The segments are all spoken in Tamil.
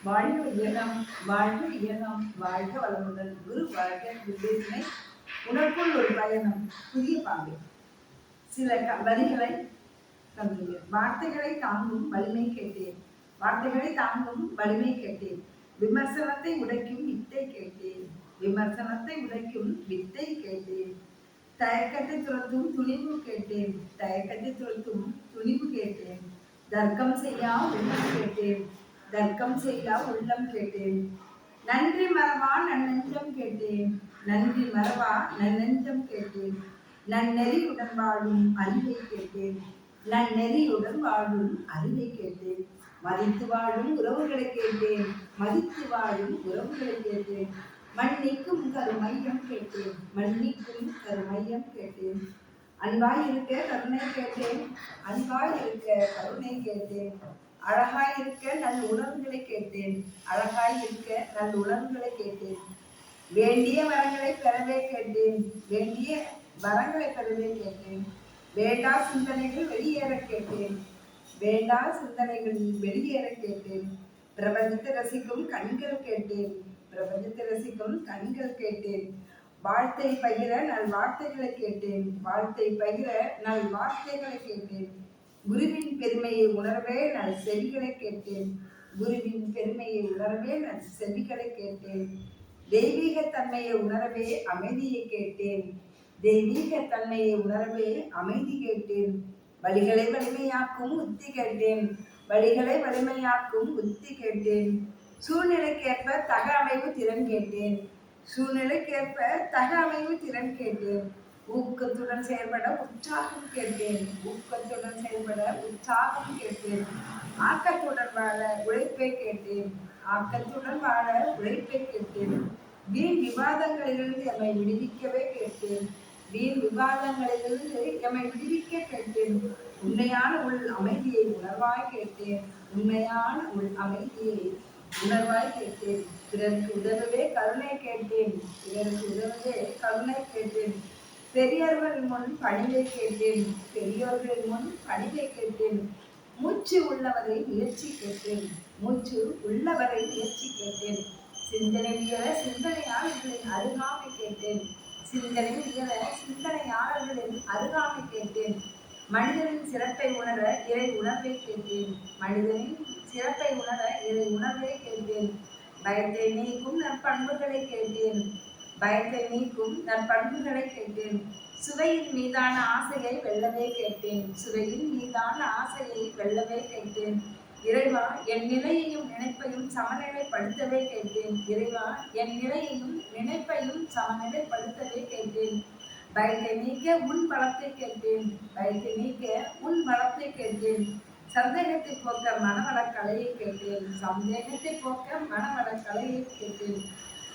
வாழ்க வையகம், வாழ்க வையகம், வாழ்க வளமுடன். குரு வாழ்க விவேகனை உனக்குள் ஒரு பயணம். புதிய பாதை. சில வரிகளை தந்துள்ளேன். வார்த்தைகளை தாங்கும் வலிமை கேட்டேன். வார்த்தைகளை தாங்கும் வலிமை கேட்டேன். விமர்சனத்தை உடைக்கும் வித்தை கேட்டேன். விமர்சனத்தை உடைக்கும் வித்தை கேட்டேன். தயக்கத்தை துரத்தும் துணிவு கேட்டேன். தயக்கத்தை துரத்தும் துணிவு கேட்டேன். தர்க்கம் செய்யா உள்ளம் கேட்டேன். தர்க்கம் செய்யா உள்ளம் கேட்டேன். நன்றி மறவா நன்னெஞ்சம் கேட்டேன். நன்றி மறவா நன்னெஞ்சம் கேட்டேன். நன்னெறியுடன் வாழும் அறிவை கேட்டேன். நன்னெறியுடன் வாழும் அறிவை கேட்டேன். மதித்து வாழும் உறவுகளை கேட்டேன். மதித்து வாழும் உறவுகளை கேட்டேன். மன்னிக்கும் கருமையம் கேட்டேன். மன்னிக்கும் கருமையம் கேட்டேன். அன்பாய் இருக்க கருணை கேட்டேன். அன்பாய் இருக்க கருணை கேட்டேன். அழகாய் இருக்க நல் உணர்வுகளை கேட்டேன். அழகாய் இருக்க நல் உணர்வுகளை கேட்டேன். வேண்டிய வரங்களை பெறவே கேட்டேன். வேண்டிய வரங்களை பெறவே கேட்டேன். வேண்டா சிந்தனைகள் வெளியேற கேட்டேன். வேண்டா சிந்தனைகளில் வெளியேற கேட்டேன். பிரபஞ்சத்தை ரசிக்கும் கண்கள் கேட்டேன். பிரபஞ்சத்தை ரசிக்கும் கண்கள் கேட்டேன். வாழ்த்தை பகிர நல் வார்த்தைகளை கேட்டேன். வாழ்த்தை பகிர நல் வார்த்தைகளை கேட்டேன். குருவின் பெருமையை உணரவே நல் செவிகளை கேட்டேன். குருவின் பெருமையை உணரவே நல் செவிகளை கேட்டேன். தெய்வீக தன்மையை உணரவே அமைதியை கேட்டேன். தெய்வீக தன்மையை உணரவே அமைதி கேட்டேன். வழிகளை வலிமையாக்கும் உத்தி கேட்டேன். வழிகளை வலிமையாக்கும் உத்தி கேட்டேன். சூழ்நிலைக்கேற்ப தக அமைவு திறன் கேட்டேன். சூழ்நிலைக்கேற்ப தக அமைவு திறன் கேட்டேன். ஊக்கத்துடன் செயல்பட உற்சாகம் கேட்டேன். ஊக்கத்துடன் செயல்பட உற்சாகம் கேட்டேன். ஆக்கத்துடன் வாழ உழைப்பை கேட்டேன். ஆக்கத்துடன் வாழ உழைப்பை கேட்டேன். வீண் விவாதங்களிலிருந்து எம்மை விடுவிக்கவே கேட்டேன். வீண் விவாதங்களிலிருந்து எம்மை விடுவிக்க கேட்டேன். உண்மையான உள் அமைதியை உணர்வாய் கேட்டேன். உண்மையான உள் அமைதியை உணர்வாய் கேட்டேன். பிறருக்கு உதவவே கருணை கேட்டேன். பிறருக்கு உதவவே கருணை கேட்டேன். பெரியவர்கள் முன் பணிவை கேட்டேன். பெரியோர்கள் முன் பணிவை கேட்டேன். மூச்சு உள்ளவரை முயற்சி கேட்டேன். மூச்சு உள்ளவரை முயற்சி கேட்டேன். சிந்தனை உயர சிந்தனையாளர்களின் அருகாமை கேட்டேன். சிந்தனை உயர சிந்தனையாளர்களின் அருகாமை கேட்டேன். மனிதனின் சிறப்பை உணர இறை உணர்வை கேட்டேன். மனிதனின் சிறப்பை உணர இறை உணர்வை கேட்டேன். பயத்தை நீக்கும் நற்பண்புகளை கேட்டேன். பயத்தை நீக்கும் நற்பண்புகளை கேட்டேன். சுவையின் மீதான ஆசையை வெல்லவே கேட்டேன். சுவையின் மீதான ஆசையை வெல்லவே கேட்டேன். இறைவா என் நிலையையும் நினைப்பையும் சமநிலைப்படுத்தவே கேட்டேன். இறைவா என் நிலையையும் நினைப்பையும் சமநிலைப்படுத்தவே கேட்டேன். பயத்தை நீக்க உன் பலத்தை கேட்டேன். பயத்தை நீக்க உன் பலத்தை கேட்டேன். சந்தேகத்தை போக்க மனவளக்கலையை கேட்டேன். சந்தேகத்தை போக்க மனவளக்கலையை கேட்டேன்.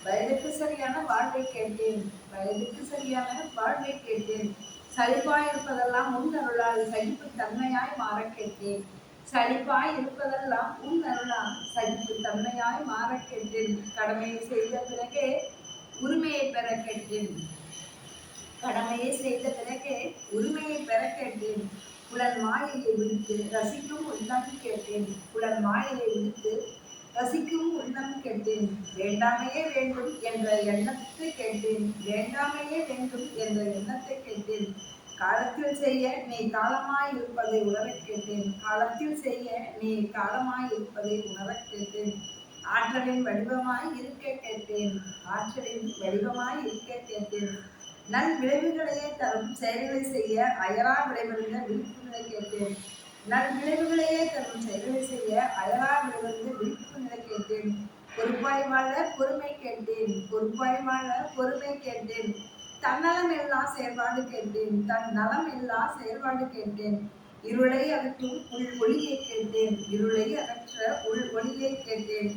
வயதுக்கு சரியான வாழ்வை கேட்டேன். வயதுக்கு சரியான வாழ்வை கேட்டேன். சலிப்பாய் இருப்பதெல்லாம் உன் அருளால் சகிப்பு தன்மையாய் மாற கேட்டேன். சலிப்பாய் இருப்பதெல்லாம் உன் அருளால் சகிப்பு தன்மையாய் மாற கேட்டேன். கடமையை செய்த பிறகே உரிமையை பெற கேட்டேன். கடமையை செய்த பிறகே உரிமையை பெற கேட்டேன். புலன் மாயையை விடுத்து ரசிக்கும் உள்ளம் கேட்டேன். புலன் மாயையை விடுத்து ரசிக்கும் உள்ளம் கேட்டேன். வேண்டாமையே வேண்டும் என்ற எண்ணத்தை கேட்டேன். வேண்டாமையே வேண்டும் என்ற எண்ணத்தை கேட்டேன். காலத்தில் செய்ய நீ காலமாய் இருப்பதை உணரக் கேட்டேன். காலத்தில் செய்ய நீ காலமாய் இருப்பதை உணரக் கேட்டேன். ஆற்றலின் வடிவமாய் இருக்க கேட்டேன். ஆற்றலின் வடிவமாய் இருக்க கேட்டேன். நல் விளைவுகளையே தரும் செயல்களை செய்ய அயரா விளைவிருந்த விழிப்புணர்வை கேட்டேன். நல் விளைவுகளையே தரும் செயல்களை செய்ய அயரா விளைவிருந்த விழிப்புணர்வை கேட்டேன். பொறுப்பாய் வாழ பொறுமை கேட்டேன். பொறுப்பாய் வாழ பொறுமை கேட்டேன். தன்னலம் இல்லா செயல்பாடு கேட்டேன். தன் நலம் இல்லா செயல்பாடு கேட்டேன். இருளை அகற்றும் உள் ஒளியை கேட்டேன். இருளை அகற்ற உள் ஒளியை கேட்டேன்.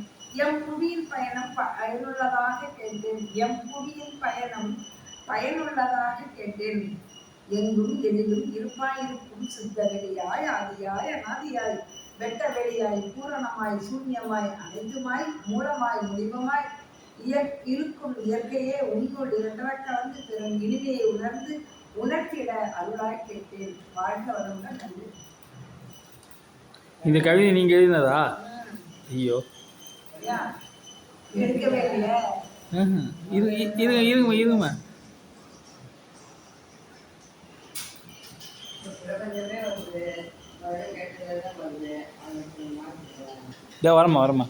எம் புவியின் பயணம் பயனுள்ளதாக கேட்டேன். எம் புவியின் பயணம் பயனுள்ளதாக கேட்டேன். எங்கும் எதிலும் இருப்பாயிருக்கும் சுத்த வெளியாய் ஆதியாய் அநாதியாய் வெட்ட வெளியாய் பூரணமாய் சூன்யமாய் அனைத்துமாய் மூலமாய் முடிவமாய் இருக்கும் இயற்கையே உன்னுள் இரண்டர கலந்து பெறும் இனிமையை உணர்ந்து உணர்த்திட அருளாய் கேட்டேன். வாழ்க வளமுடன். நன்றி. இந்த கவிதை நீங்க எழுதினதா? ஐயோ. ஏன் எடுக்கவே இல்லையே? இருங்கம்மா. பிரபஞ்சமே வந்து கேட்டது தான் வருது. வரம்மா.